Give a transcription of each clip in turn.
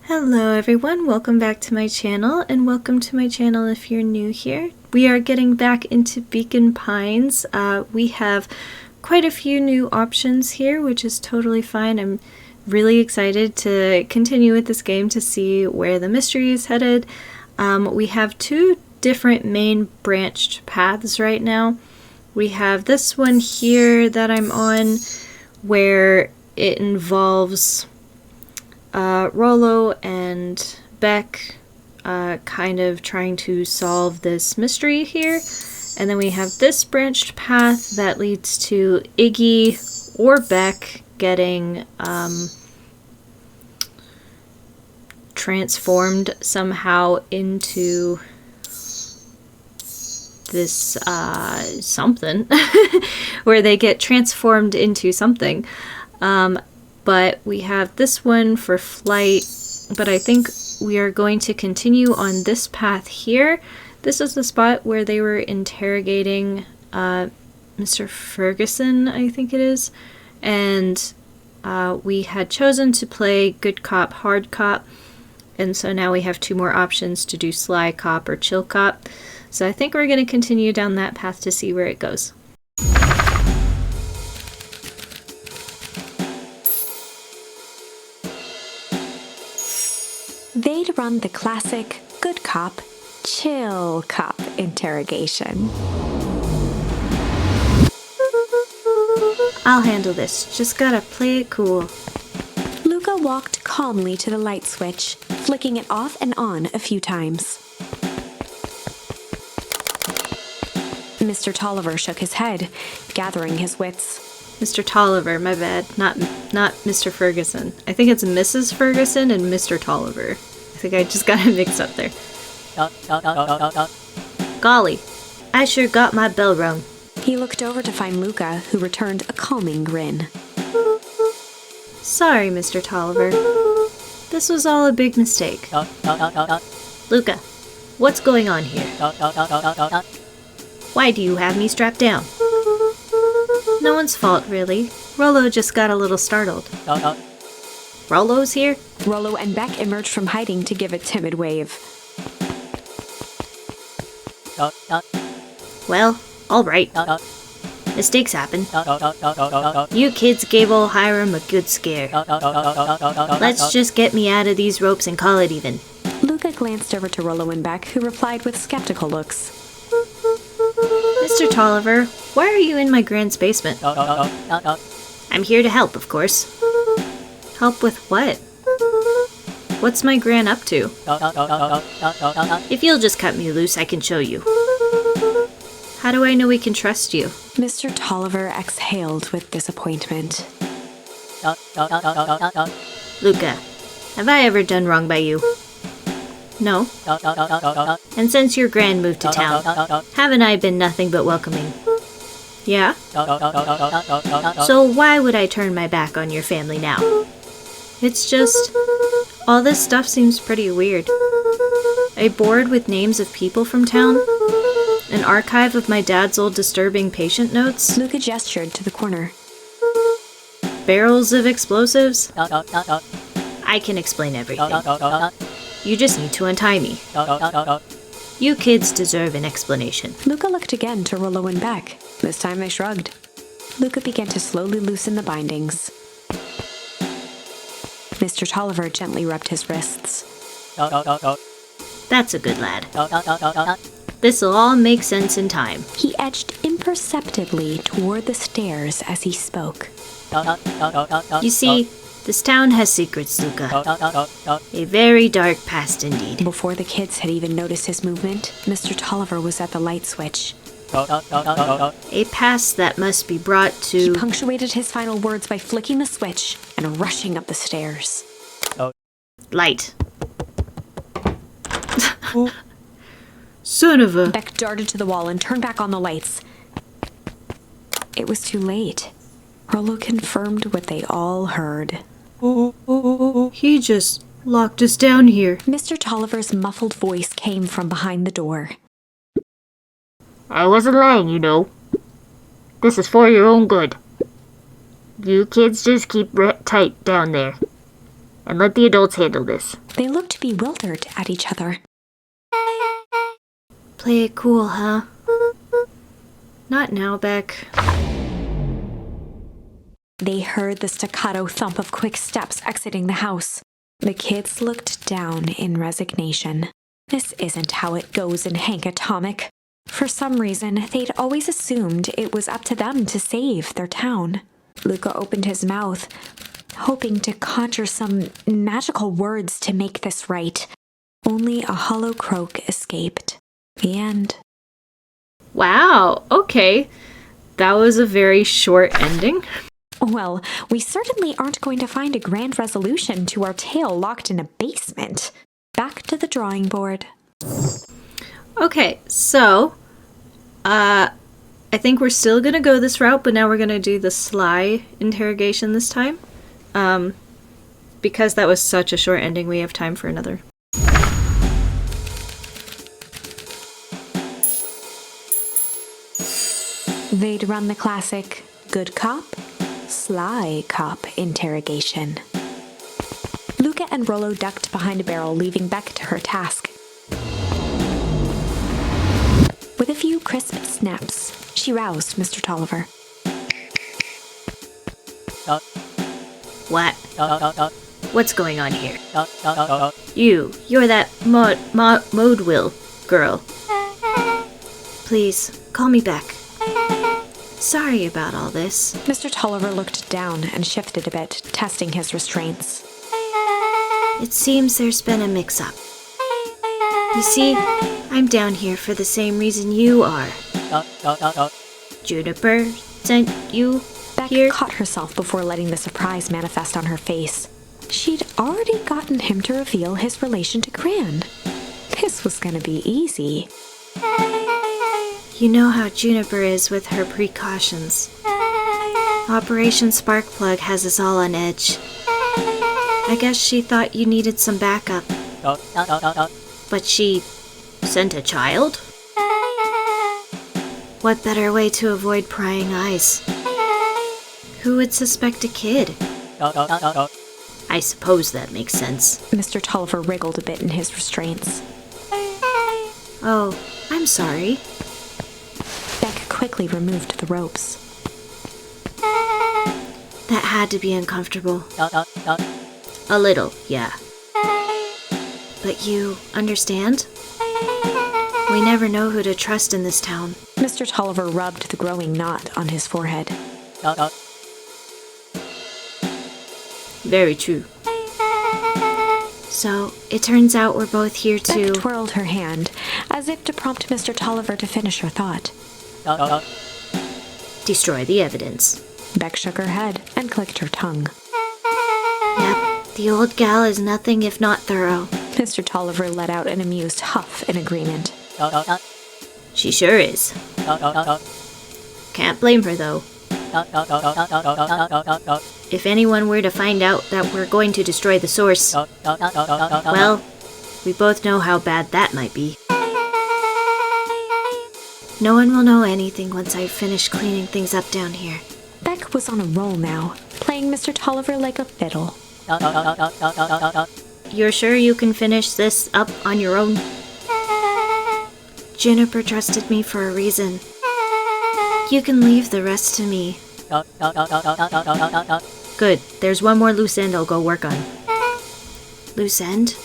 Hello everyone, welcome back to my channel, and welcome to my channel if you're new here. We are getting back into Beacon Pines. We have quite a few new options here, which is totally fine. I'm really excited to continue with this game to see where the mystery is headed. We have two different main branched paths right now. We have this one here that I'm on where it involves Rolo and Beck kind of trying to solve this mystery here. And then we have this branched path that leads to Iggy or Beck getting transformed somehow into this something where they get transformed into something. But we have this one for flight, but I think we are going to continue on this path here. This is the spot where they were interrogating Mr. Ferguson, I think it is, and we had chosen to play good cop, hard cop, and so now we have two more options to do sly cop or chill cop. So I think we're going to continue down that path to see where it goes. They'd run the classic good cop, chill cop interrogation. I'll handle this. Just gotta play it cool. Luka walked calmly to the light switch, flicking it off and on a few times. Mr. Tolliver shook his head, gathering his wits. Mr. Tolliver, my bad. Not Mr. Ferguson. I think it's Mrs. Ferguson and Mr. Tolliver. I think I just got it mixed up there. Golly, I sure got my bell rung. He looked over to find Luka, who returned a calming grin. Sorry, Mr. Tolliver. This was all a big mistake. Luka, what's going on here? Why do you have me strapped down? No one's fault, really. Rolo just got a little startled. Rolo's here? Rolo and Beck emerged from hiding to give a timid wave. Well, alright. Mistakes happen. You kids gave old Hiram a good scare. Let's just get me out of these ropes and call it even. Luka glanced over to Rolo and Beck, who replied with skeptical looks. Mr. Tolliver, why are you in my grand's basement? I'm here to help, of course. Help with what? What's my gran up to? If you'll just cut me loose, I can show you. How do I know we can trust you? Mr. Tolliver exhaled with disappointment. Luka, have I ever done wrong by you? No. And since your gran moved to town, haven't I been nothing but welcoming? Yeah? So why would I turn my back on your family now? It's just, all this stuff seems pretty weird. A board with names of people from town? An archive of my dad's old disturbing patient notes? Luka gestured to the corner. Barrels of explosives? I can explain everything. You just need to untie me. You kids deserve an explanation. Luka looked again to Rolo and Beck. This time they shrugged. Luka began to slowly loosen the bindings. Mr. Tolliver gently rubbed his wrists. That's a good lad. This'll all make sense in time. He edged imperceptibly toward the stairs as he spoke. You see, this town has secrets, Luka. A very dark past indeed. Before the kids had even noticed his movement, Mr. Tolliver was at the light switch. A past that must be brought to... He punctuated his final words by flicking the switch and rushing up the stairs. Light. Son of a... Beck darted to the wall and turned back on the lights. It was too late. Rolo confirmed what they all heard. He just locked us down here. Mr. Tolliver's muffled voice came from behind the door. I wasn't lying, you know. This is for your own good. You kids just keep tight down there. and let the adults handle this. They looked bewildered at each other. Play it cool, huh? Not now, Beck. They heard the staccato thump of quick steps exiting the house. The kids looked down in resignation. This isn't how it goes in Hank Atomic. For some reason, they'd always assumed it was up to them to save their town. Luka opened his mouth, hoping to conjure some magical words to make this right. Only a hollow croak escaped. The end. Wow, okay. That was a very short ending. Well, we certainly aren't going to find a grand resolution to our tale locked in a basement. Back to the drawing board. Okay, so, I think we're still gonna go this route, but now we're gonna do the sly interrogation this time. Because that was such a short ending, we have time for another. They'd run the classic good cop, sly cop interrogation. Luka and Rolo ducked behind a barrel, leaving Beck to her task. With a few crisp snaps, she roused Mr. Tolliver. What? What's going on here? You're that Modwill girl. Please, call me back. Sorry about all this. Mr. Tolliver looked down and shifted a bit, testing his restraints. It seems there's been a mix-up. You see, I'm down here for the same reason you are. Juniper sent you Beck here? caught herself before letting the surprise manifest on her face. She'd already gotten him to reveal his relation to Gran. This was gonna be easy. You know how Juniper is with her precautions. Operation Sparkplug has us all on edge. I guess she thought you needed some backup. But she sent a child? What better way to avoid prying eyes? Who would suspect a kid? I suppose that makes sense. Mr. Tolliver wriggled a bit in his restraints. Oh, I'm sorry. Beck quickly removed the ropes. That had to be uncomfortable. A little, yeah. But you understand? We never know who to trust in this town. Mr. Tolliver rubbed the growing knot on his forehead. Very true. So, it turns out we're both here to... Beck twirled her hand, as if to prompt Mr. Tolliver to finish her thought. destroy the evidence. Beck shook her head and clicked her tongue. Yep, the old gal is nothing if not thorough. Mr. Tolliver let out an amused huff in agreement. She sure is. Can't blame her, though. If anyone were to find out that we're going to destroy the source, well, we both know how bad that might be. No one will know anything once I finish cleaning things up down here. Beck was on a roll now, playing Mr. Tolliver like a fiddle. You're sure you can finish this up on your own? Juniper trusted me for a reason. You can leave the rest to me. Good. There's one more loose end I'll go work on. Loose end?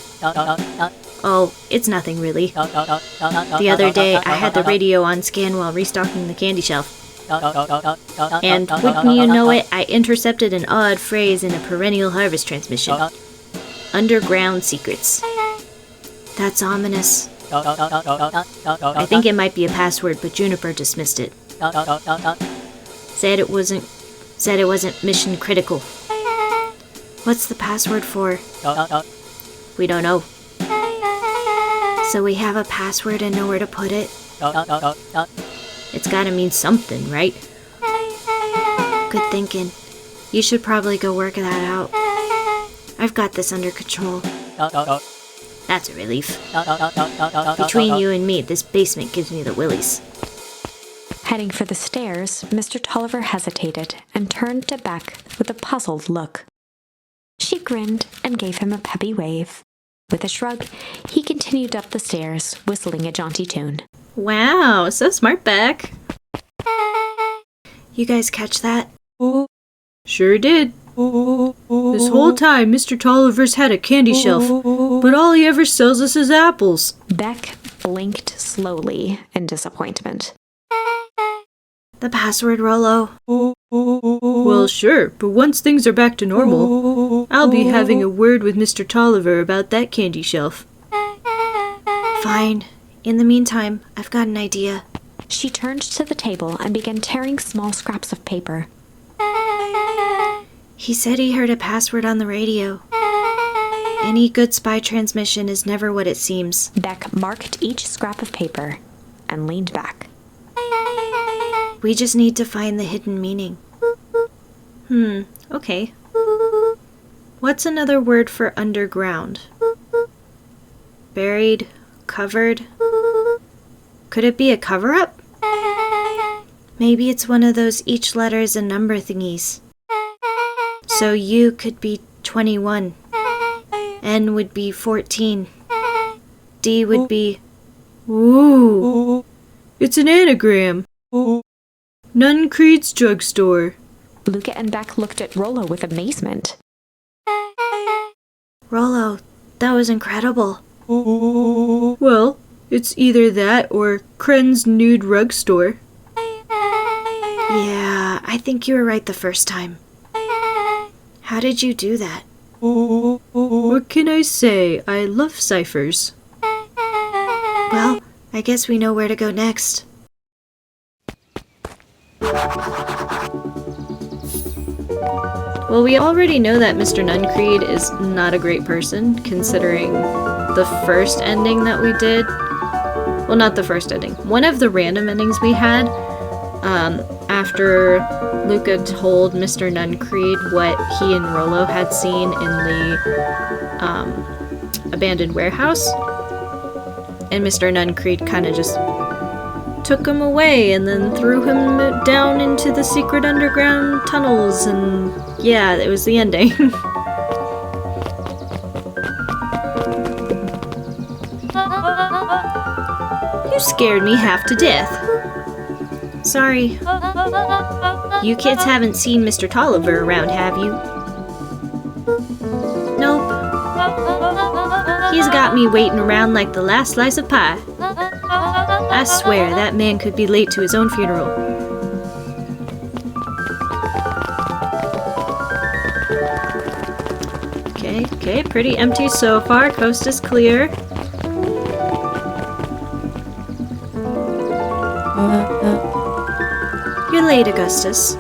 Oh, it's nothing really. The other day, I had the radio on scan while restocking the candy shelf. And wouldn't you know it, I intercepted an odd phrase in a perennial harvest transmission. Underground secrets. That's ominous. I think it might be a password, but Juniper dismissed it. Said it wasn't mission critical. What's the password for? We don't know. So we have a password and know where to put it? It's gotta mean something, right? Good thinking. You should probably go work that out. I've got this under control. That's a relief. Between you and me, this basement gives me the willies. Heading for the stairs, Mr. Tolliver hesitated and turned to Beck with a puzzled look. She grinned and gave him a peppy wave. With a shrug, he continued up the stairs, whistling a jaunty tune. Wow, so smart, Beck. You guys catch that? Sure did. This whole time, Mr. Tolliver's had a candy shelf, but all he ever sells us is apples. Beck blinked slowly in disappointment. The password, Rolo. Well, sure, but once things are back to normal, I'll be having a word with Mr. Tolliver about that candy shelf. Fine. In the meantime, I've got an idea. She turned to the table and began tearing small scraps of paper. He said he heard a password on the radio. Any good spy transmission is never what it seems. Beck marked each scrap of paper and leaned back. We just need to find the hidden meaning. Okay. What's another word for underground? Buried? Covered? Could it be a cover-up? Maybe it's one of those each letter is a number thingies. So U could be 21. N would be 14. D would be... Ooh, it's an anagram. Nun Creed's drugstore. Luka and Beck looked at Rolo with amazement. Rolo, that was incredible. Well, it's either that or Kren's nude rug store. Yeah, I think you were right the first time. How did you do that? What can I say? I love ciphers. Well, I guess we know where to go next. Well, we already know that Mr. Nuncreed is not a great person, considering the first ending that we did. Well, not the first ending. One of the random endings we had, after Luka told Mr. Nuncreed what he and Rolo had seen in the abandoned warehouse. And Mr. Nuncreed kind of just took him away and then threw him down into the secret underground tunnels, and yeah, it was the ending. You scared me half to death. Sorry. You kids haven't seen Mr. Tolliver around, have you? Nope. He's got me waiting around like the last slice of pie. I swear, that man could be late to his own funeral. Okay, pretty empty so far. Coast is clear. You're late, Augustus.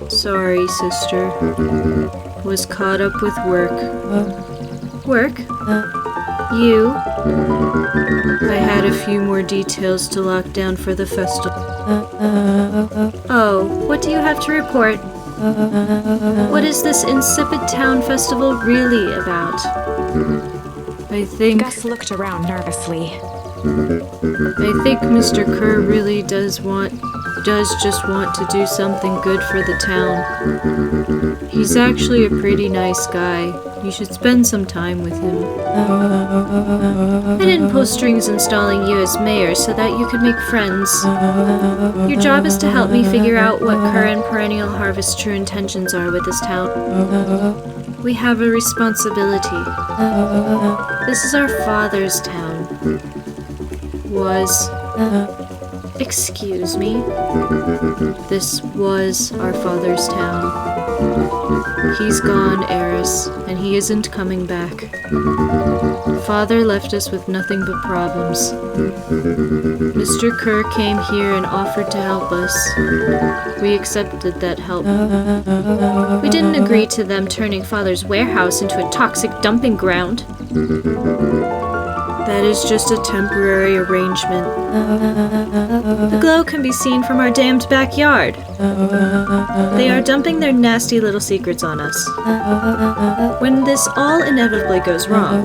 Sorry, sister. Was caught up with work. Work? You? I had a few more details to lock down for the festival. Oh, what do you have to report? What is this insipid town festival really about? I think Gus looked around nervously. Mr. Kerr really does just want to do something good for the town. He's actually a pretty nice guy. You should spend some time with him. I didn't pull strings installing you as mayor so that you could make friends. Your job is to help me figure out what Kerr and Perennial Harvest's true intentions are with this town. We have a responsibility. This is our father's town. Was. Excuse me. This was our father's town. He's gone, Eris, and he isn't coming back. Father left us with nothing but problems. Mr. Kerr came here and offered to help us. We accepted that help. We didn't agree to them turning Father's warehouse into a toxic dumping ground. That is just a temporary arrangement. The glow can be seen from our damned backyard. They are dumping their nasty little secrets on us. When this all inevitably goes wrong,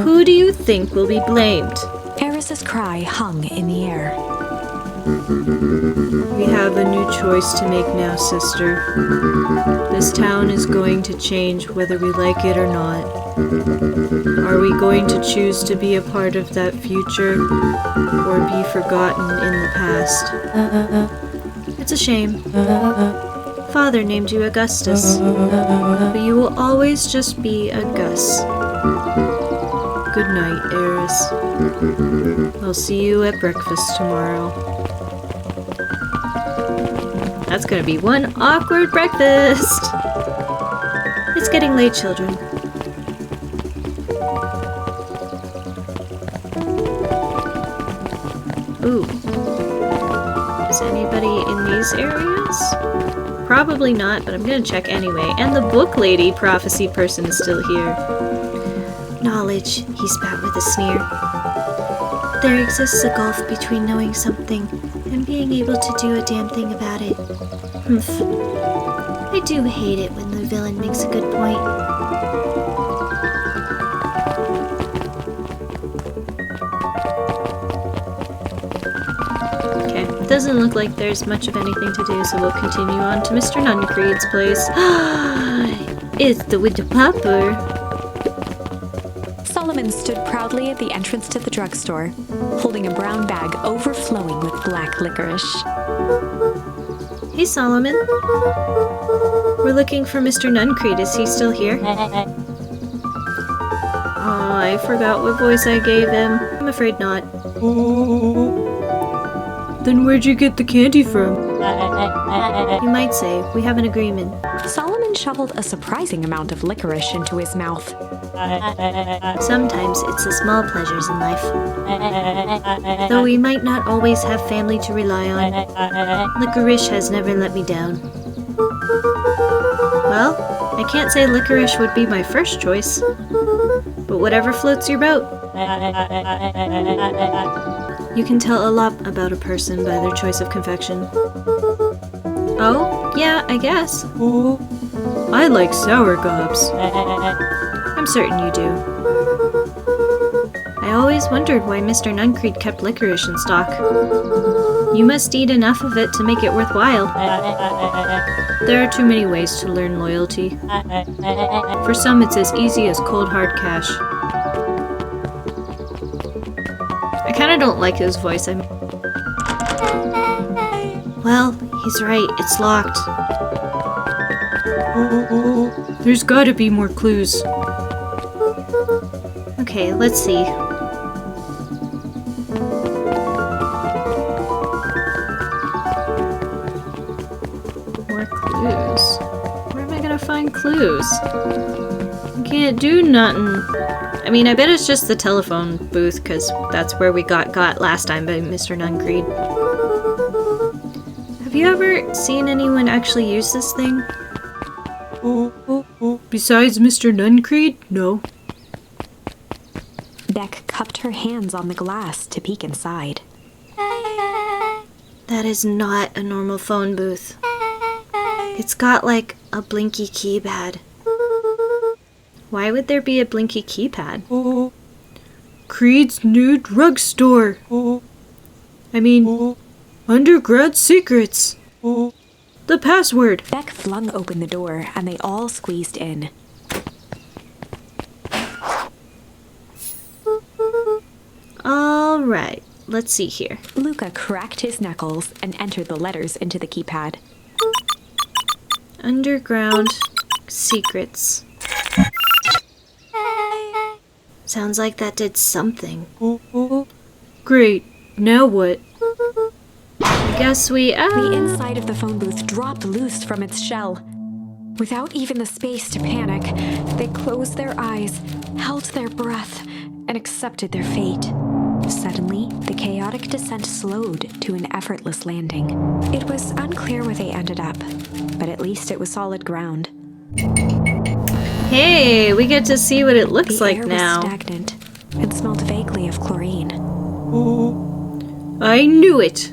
who do you think will be blamed? Eris's cry hung in the air. We have have a new choice to make now, sister. This town is going to change whether we like it or not. Are we going to choose to be a part of that future or be forgotten in the past? It's a shame. Father named you Augustus, but you will always just be a Gus. Good night, Eris. I'll see you at breakfast tomorrow. That's gonna be one awkward breakfast. It's getting late, children. Ooh. Is anybody in these areas? Probably not, but I'm gonna check anyway. And the book lady prophecy person is still here. Knowledge, he spat with a sneer. There exists a gulf between knowing something and being able to do a damn thing about it. Humph. I do hate it when the villain makes a good point. Okay, doesn't look like there's much of anything to do, so we'll continue on to Mr. Nuncreed's place. It's the Winter Popper. Solomon stood proudly at the entrance to the drugstore, holding a brown bag overflowing with black licorice. Hey, Solomon. We're looking for Mr. Nuncreed. Is he still here? Oh, I forgot what voice I gave him. I'm afraid not. Then where'd you get the candy from? You might say. We have an agreement. Solomon shoveled a surprising amount of licorice into his mouth. Sometimes it's the small pleasures in life. Though we might not always have family to rely on, licorice has never let me down. Well, I can't say licorice would be my first choice, but whatever floats your boat. You can tell a lot about a person by their choice of confection. Oh, yeah, I guess. I like sour gobs. I'm certain you do. I always wondered why Mr. Nuncreed kept licorice in stock. You must eat enough of it to make it worthwhile. There are too many ways to learn loyalty. For some, it's as easy as cold hard cash. I kinda don't like his voice. Well, he's right. It's locked. There's gotta be more clues. Okay, let's see. More clues. Where am I gonna find clues? I can't do nothing. I mean, I bet it's just the telephone booth, because that's where we got last time by Mr. Nuncreed. Have you ever seen anyone actually use this thing? Besides Mr. Nuncreed? No. Beck cupped her hands on the glass to peek inside. That is not a normal phone booth. It's got like a blinky keypad. Why would there be a blinky keypad? Creed's new drugstore. I mean, undergrad secrets. The password. Beck flung open the door and they all squeezed in. All right, let's see here. Luka cracked his knuckles and entered the letters into the keypad. Underground secrets. Sounds like that did something. Great. Now what? I guess we... The inside of the phone booth dropped loose from its shell. Without even the space to panic, they closed their eyes, held their breath, and accepted their fate. Suddenly, the chaotic descent slowed to an effortless landing. It was unclear where they ended up, but at least it was solid ground. Hey, we get to see what it looks like now. The air was stagnant and smelled vaguely of chlorine. I knew it!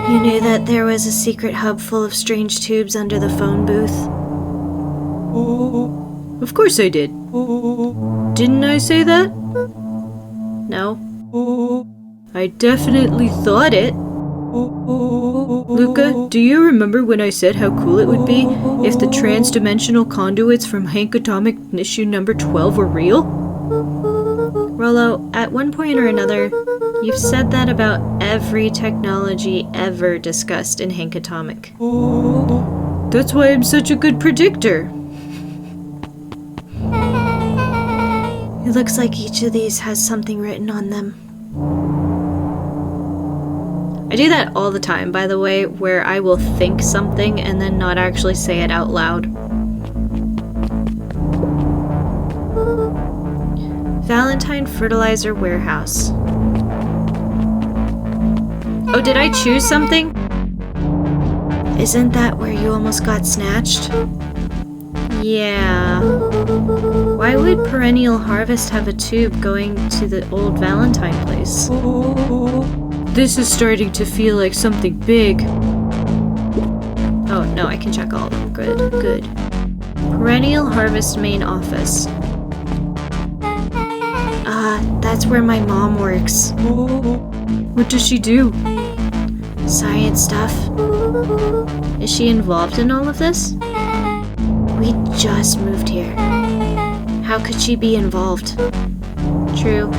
You knew that there was a secret hub full of strange tubes under the phone booth? Of course I did. Didn't I say that? No. I definitely thought it. Luka, do you remember when I said how cool it would be if the trans-dimensional conduits from Hank Atomic issue number 12 were real? Rolo, at one point or another, you've said that about every technology ever discussed in Hank Atomic. That's why I'm such a good predictor. It looks like each of these has something written on them. I do that all the time, by the way, where I will think something and then not actually say it out loud. Valentine Fertilizer Warehouse. Oh, did I choose something? Isn't that where you almost got snatched? Yeah. Why would Perennial Harvest have a tube going to the old Valentine place? This is starting to feel like something big. Oh, no, I can check all of them. Good, good. Perennial Harvest main office. That's where my mom works. What does she do? Science stuff. Is she involved in all of this? We just moved here. How could she be involved? True.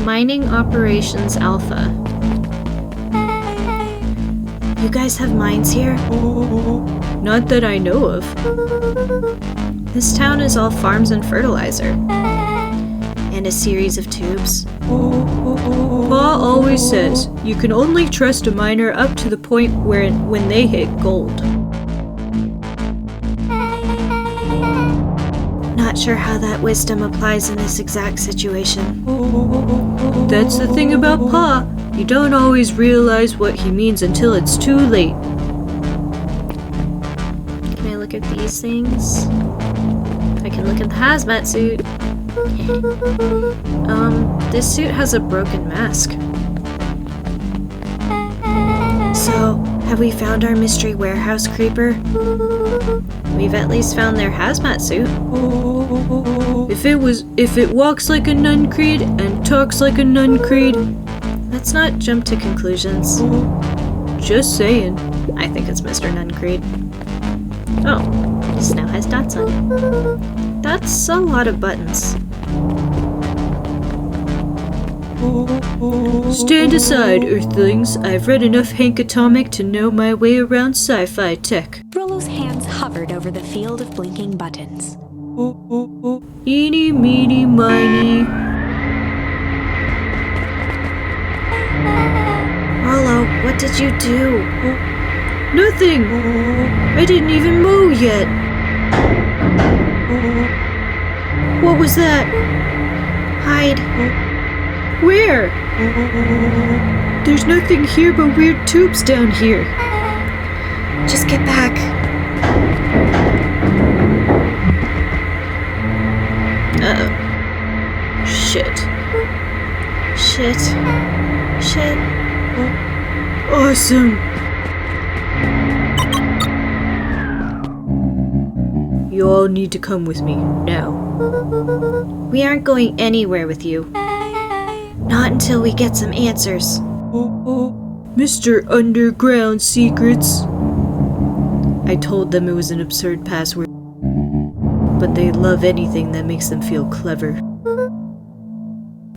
Mining Operations Alpha. You guys have mines here? Not that I know of. This town is all farms and fertilizer. And a series of tubes. Pa always says you can only trust a miner up to the point where when they hit gold. Not sure how that wisdom applies in this exact situation. That's the thing about Pa. You don't always realize what he means until it's too late. Can I look at these things? I can look at the hazmat suit. This suit has a broken mask. So, have we found our mystery warehouse creeper? We've at least found their hazmat suit. If it walks like a nun creed and talks like a nun creed. Let's not jump to conclusions. Just saying. I think it's Mr. Nuncreed. Oh, this now has dots on it. That's a lot of buttons. Stand aside, Earthlings. I've read enough Hank Atomic to know my way around sci-fi tech. Rolo's hands hovered over the field of blinking buttons. Eeny, meeny, miny. Rolo, what did you do? Nothing! I didn't even mow yet. What was that? Hide. Where? There's nothing here but weird tubes down here. Just get back. Uh-oh. Shit. Shit. Shit. Awesome! You all need to come with me, now. We aren't going anywhere with you. Not until we get some answers. Mr. Underground Secrets. I told them it was an absurd password, but they love anything that makes them feel clever.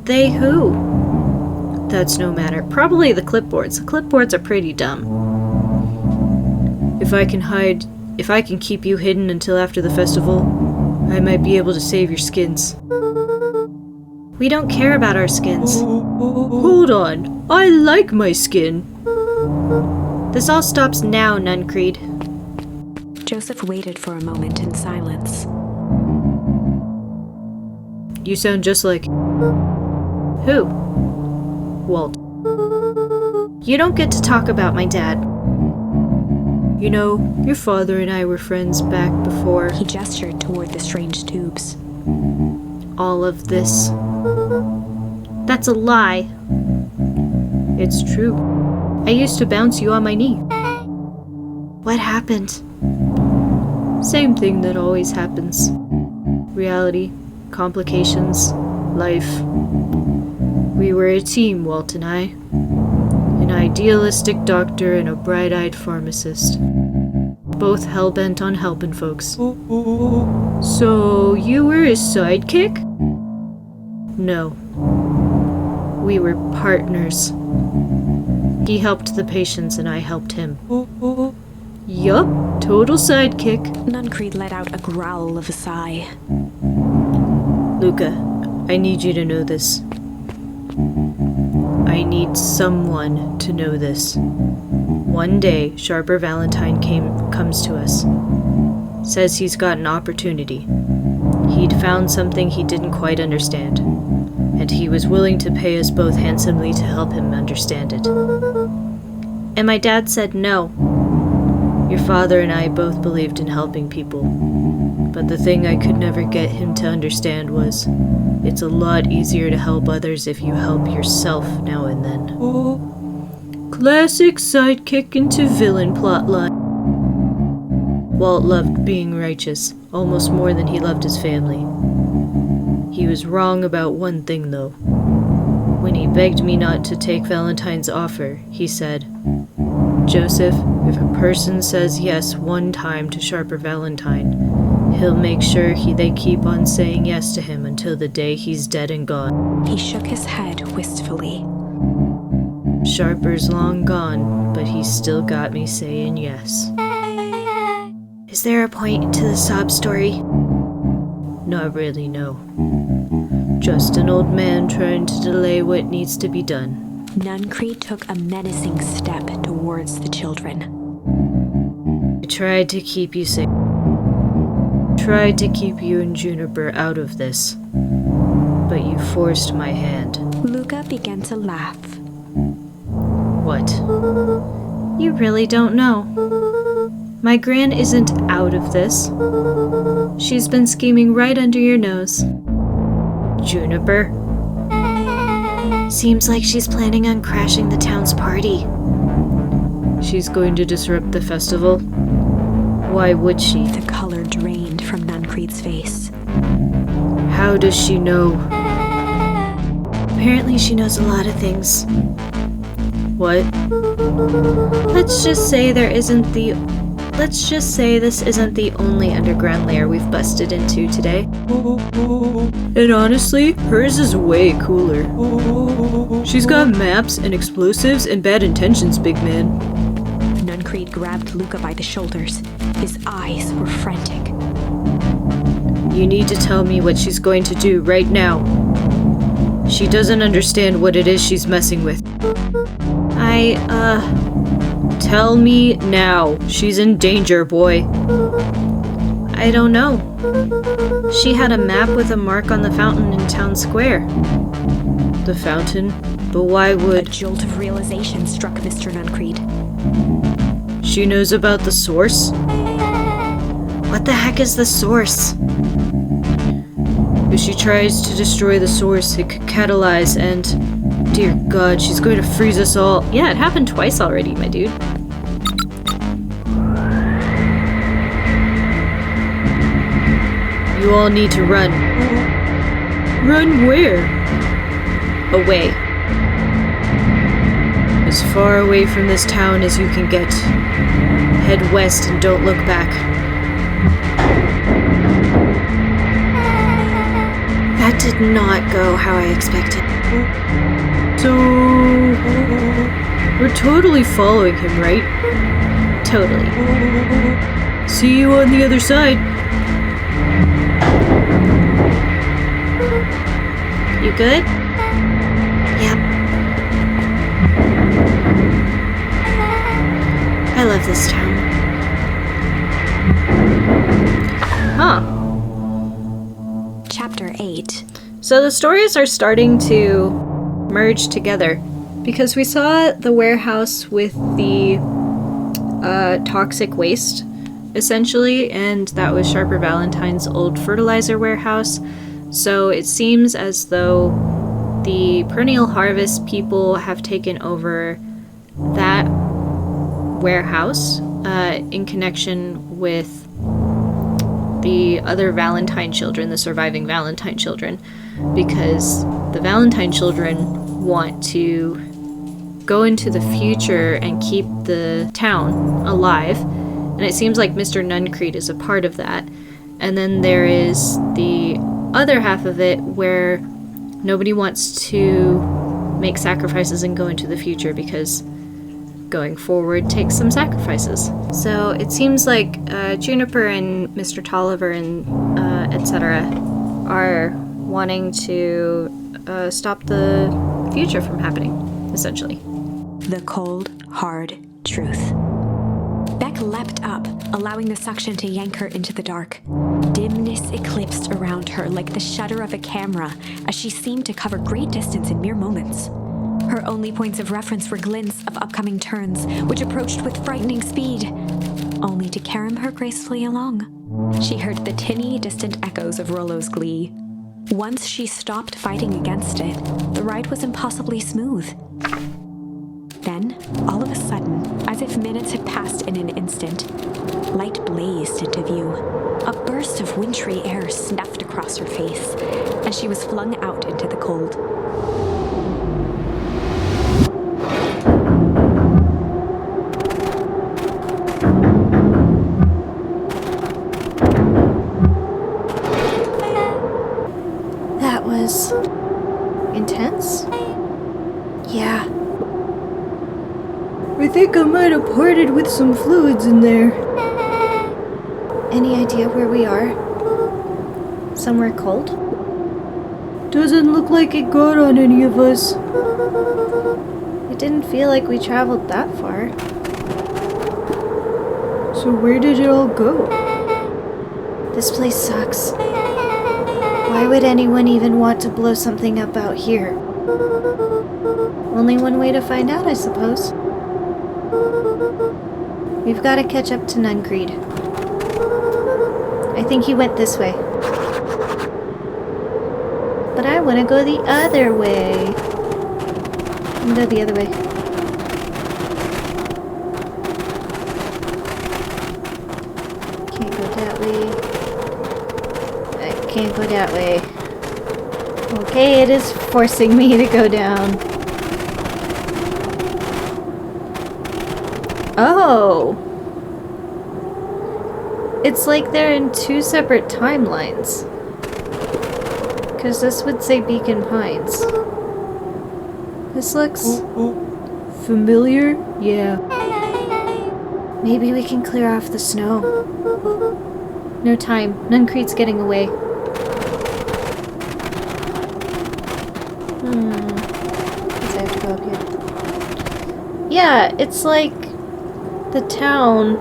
They who? That's no matter. Probably the clipboards. The clipboards are pretty dumb. If I can keep you hidden until after the festival, I might be able to save your skins. We don't care about our skins. Hold on, I like my skin. This all stops now, Nuncreed. Joseph waited for a moment in silence. You sound just like... Who? Walt. You don't get to talk about my dad. You know, your father and I were friends back before... He gestured toward the strange tubes. All of this. That's a lie. It's true. I used to bounce you on my knee. What happened? Same thing that always happens. Reality, complications, life. We were a team, Walt and I. An idealistic doctor and a bright-eyed pharmacist. Both hell-bent on helping folks. So, you were his sidekick? No. We were partners. He helped the patients and I helped him. Yup, total sidekick. Nuncreed let out a growl of a sigh. Luka, I need you to know this. I need someone to know this. One day, Sharper Valentine comes to us. Says he's got an opportunity. He'd found something he didn't quite understand, and he was willing to pay us both handsomely to help him understand it. And my dad said no. Your father and I both believed in helping people, but the thing I could never get him to understand was it's a lot easier to help others if you help yourself now and then. Classic sidekick into villain plotline. Walt loved being righteous, almost more than he loved his family. He was wrong about one thing, though. When he begged me not to take Valentine's offer, he said, Joseph, if a person says yes one time to Sharper Valentine, he'll make sure they keep on saying yes to him until the day he's dead and gone. He shook his head wistfully. Sharper's long gone, but he's still got me saying yes. Is there a point to the sob story? Not really, no. Just an old man trying to delay what needs to be done. Nuncreed took a menacing step towards the children. I tried to keep you safe. Tried to keep you and Juniper out of this. But you forced my hand. Luka began to laugh. What? You really don't know. My Gran isn't out of this. She's been scheming right under your nose. Juniper? Seems like she's planning on crashing the town's party. She's going to disrupt the festival? Why would she? The color drained from Nuncreed's face. How does she know? Apparently she knows a lot of things. What? Let's just say this isn't the only underground lair we've busted into today. And honestly, hers is way cooler. She's got maps and explosives and bad intentions, big man. Nuncreed grabbed Luka by the shoulders. His eyes were frantic. You need to tell me what she's going to do right now. She doesn't understand what it is she's messing with. Tell me now. She's in danger, boy. I don't know. She had a map with a mark on the fountain in town square. The fountain? But why would... A jolt of realization struck Mr. Nuncreed. She knows about the source? What the heck is the source? If she tries to destroy the source, it could catalyze and... Dear God, she's going to freeze us all. Yeah, it happened twice already, my dude. You all need to run. Run where? Away. As far away from this town as you can get. Head west and don't look back. That did not go how I expected. So... We're totally following him, right? Totally. See you on the other side. You good? Yep. I love this town. Huh. Chapter 8. So the stories are starting to merge together because we saw the warehouse with the toxic waste, essentially, and that was Sharper Valentine's old fertilizer warehouse. So it seems as though the perennial harvest people have taken over that warehouse in connection with the other Valentine children, the surviving Valentine children, because the Valentine children want to go into the future and keep the town alive. And it seems like Mr. Nuncreed is a part of that. And then there is the other half of it where nobody wants to make sacrifices and go into the future because going forward takes some sacrifices. So it seems like Juniper and Mr. Tolliver and etc. are wanting to stop the future from happening, essentially. The cold, hard truth. Beck leapt up, allowing the suction to yank her into the dark. Dimness eclipsed around her like the shutter of a camera as she seemed to cover great distance in mere moments. Her only points of reference were glints of upcoming turns, which approached with frightening speed, only to carom her gracefully along. She heard the tinny, distant echoes of Rolo's glee. Once she stopped fighting against it, the ride was impossibly smooth. Then, all of a sudden, as if minutes had passed in an instant, light blazed into view. A burst of wintry air snuffed across her face, and she was flung out into the cold. That was intense? Yeah. I think I might have parted with some fluids in there. Any idea where we are? Somewhere cold? Doesn't look like it got on any of us. It didn't feel like we traveled that far. So where did it all go? This place sucks. Why would anyone even want to blow something up out here? Only one way to find out, I suppose. We've got to catch up to Nuncreed. I think he went this way. But I want to go the other way. I'm gonna go the other way. Can't go that way. I can't go that way. Okay, it is forcing me to go down. Oh! It's like they're in two separate timelines. Because this would say Beacon Pines. This looks familiar? Yeah. Maybe we can clear off the snow. No time. Nuncreed's getting away. Guess I have to go up here. Yeah, it's like the town,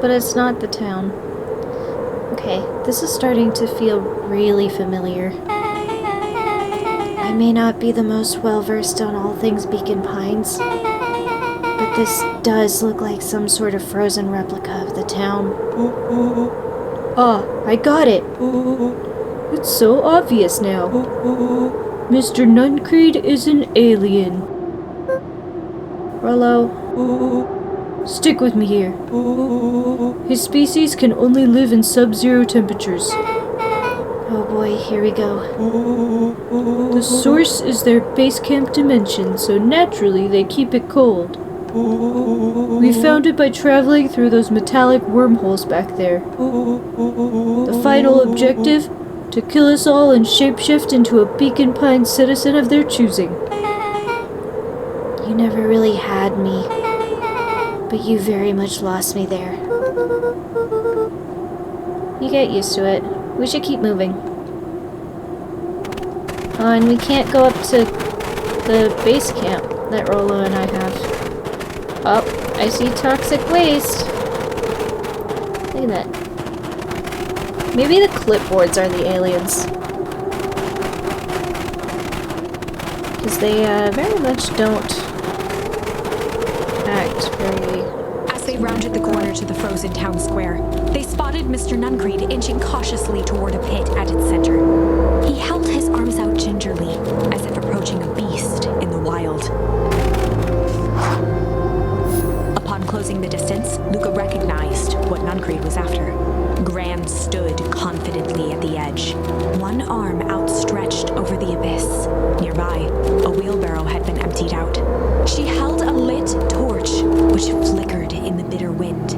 but it's not the town. Okay, this is starting to feel really familiar. I may not be the most well-versed on all things Beacon Pines, but this does look like some sort of frozen replica of the town. Ah, I got it. It's so obvious now. Mr. Nuncreed is an alien. Rolo, Stick with me here. His species can only live in sub-zero temperatures. oh boy, here we go. The source is their base camp dimension, so naturally they keep it cold. We found it by traveling through those metallic wormholes back there. The final objective? To kill us all and shapeshift into a Beacon Pine citizen of their choosing. You never really had me, but you very much lost me there. You get used to it. We should keep moving. Oh, and we can't go up to the base camp that Rolo and I have. Oh, I see toxic waste. Look at that. Maybe the clipboards are the aliens. Because they very much don't act very... As they rounded the corner to the frozen town square, they spotted Mr. Nuncreed inching cautiously toward a pit at its center. He held his arms out gingerly, as if approaching a beast in the wild. Upon closing the distance, Luka recognized what Nuncreed was after. Gran stood confidently at the edge, one arm outstretched over the abyss, near Nearby, a wheelbarrow had been emptied out. She held a lit torch, which flickered in the bitter wind.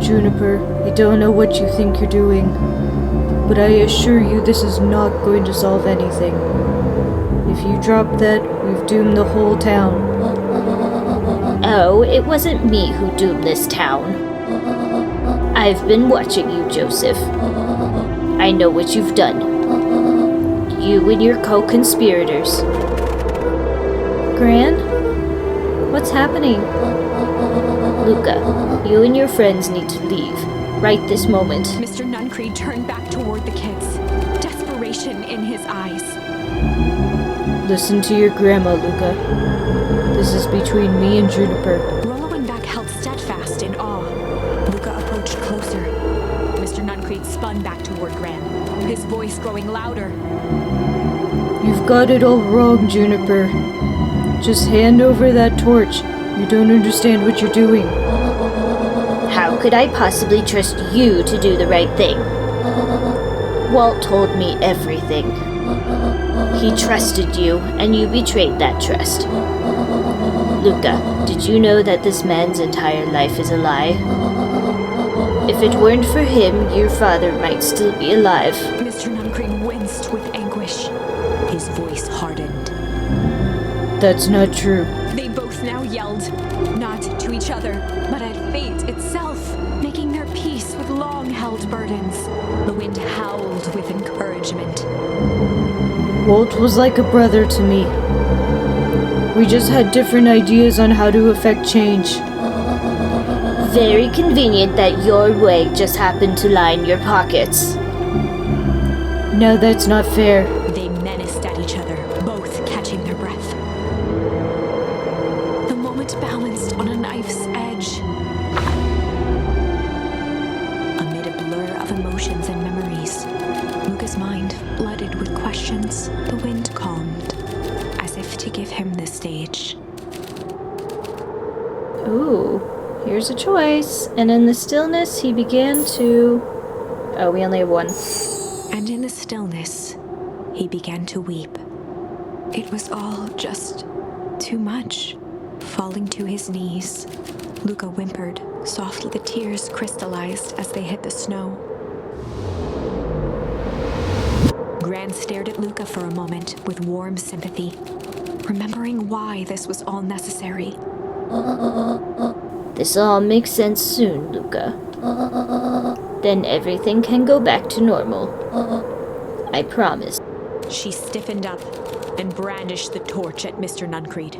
Juniper, I don't know what you think you're doing, but I assure you this is not going to solve anything. If you drop that, we've doomed the whole town. Oh, it wasn't me who doomed this town. I've been watching you, Joseph. I know what you've done. You and your co-conspirators. Gran? What's happening? Luka, you and your friends need to leave. Right this moment. Mr. Nuncreed turned back toward the kids, desperation in his eyes. Listen to your grandma, Luka. This is between me and Juniper. Rolo and Beck held steadfast in awe. Luka approached closer. Mr. Nuncreed spun back toward Gran, his voice growing louder. You've got it all wrong, Juniper. Just hand over that torch. You don't understand what you're doing. How could I possibly trust you to do the right thing? Walt told me everything. He trusted you, and you betrayed that trust. Luka, did you know that this man's entire life is a lie? If it weren't for him, your father might still be alive. Mr. Nuncreed winced with anguish. His voice hardened. That's not true. They both now yelled, not to each other, but at fate itself, making their peace with long-held burdens. The wind howled with encouragement. Walt was like a brother to me. We just had different ideas on how to effect change. Very convenient that your way just happened to line your pockets. No, that's not fair. They menaced at each other, both catching their breath. The moment balanced on a knife's edge. Amid a blur of emotions and memories, Luka's mind flooded with questions. The wind calmed, as if to give him the stage. Ooh, here's a choice. And in the stillness, he began to... Oh, we only have one. And in the stillness, he began to weep. It was all just too much. Falling to his knees, Luka whimpered softly. The tears crystallized as they hit the snow. Gran stared at Luka for a moment with warm sympathy, remembering why this was all necessary. This all makes sense soon, Luka. Then everything can go back to normal. I promise. She stiffened up and brandished the torch at Mr. Nuncreed.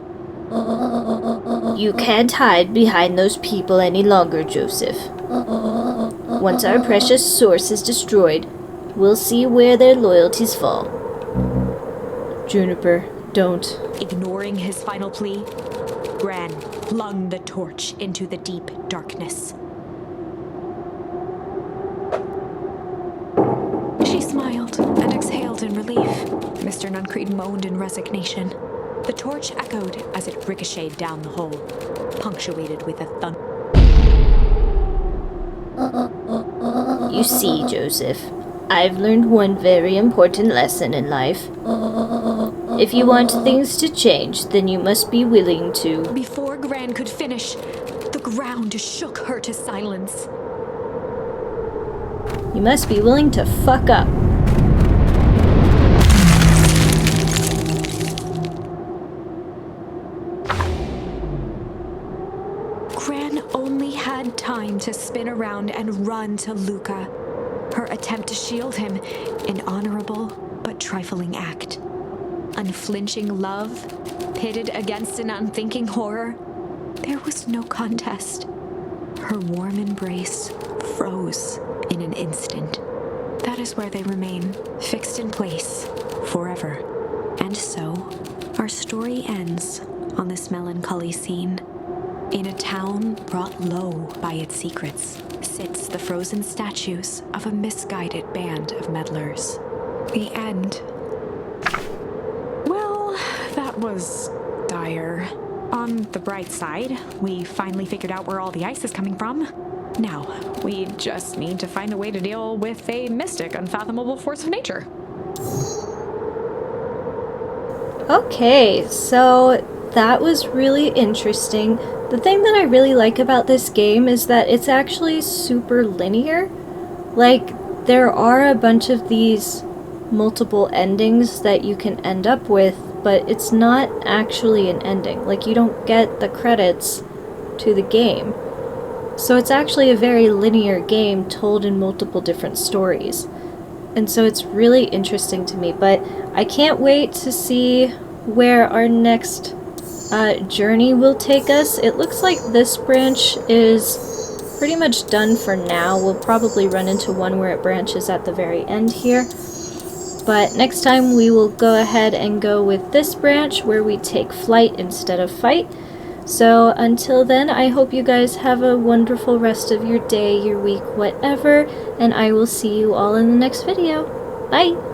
You can't hide behind those people any longer, Joseph. Once our precious source is destroyed, we'll see where their loyalties fall. Juniper, don't. Ignoring his final plea, Gran flung the torch into the deep darkness. She smiled and exhaled in relief. Mr. Nuncreed moaned in resignation. The torch echoed as it ricocheted down the hole, punctuated with a thud. You see, Joseph, I've learned one very important lesson in life. If you want things to change, then you must be willing to... Before Gran could finish, the ground shook her to silence. You must be willing to fuck up. Gran only had time to spin around and run to Luka. Her attempt to shield him, an honorable but trifling act. Unflinching love, pitted against an unthinking horror. There was no contest. Her warm embrace froze in an instant. That is where they remain, fixed in place, forever. And so, our story ends on this melancholy scene. In a town brought low by its secrets, sits the frozen statues of a misguided band of meddlers. The end. Well, that was dire. On the bright side, we finally figured out where all the ice is coming from. Now, we just need to find a way to deal with a mystic, unfathomable force of nature. Okay, so that was really interesting. The thing that I really like about this game is that it's actually super linear. Like, there are a bunch of these multiple endings that you can end up with, but it's not actually an ending. Like, you don't get the credits to the game. So it's actually a very linear game told in multiple different stories. And so it's really interesting to me, but I can't wait to see where our next journey will take us. It looks like this branch is pretty much done for now. We'll probably run into one where it branches at the very end here. But next time we will go ahead and go with this branch where we take flight instead of fight. So until then, I hope you guys have a wonderful rest of your day, your week, whatever, and I will see you all in the next video. Bye!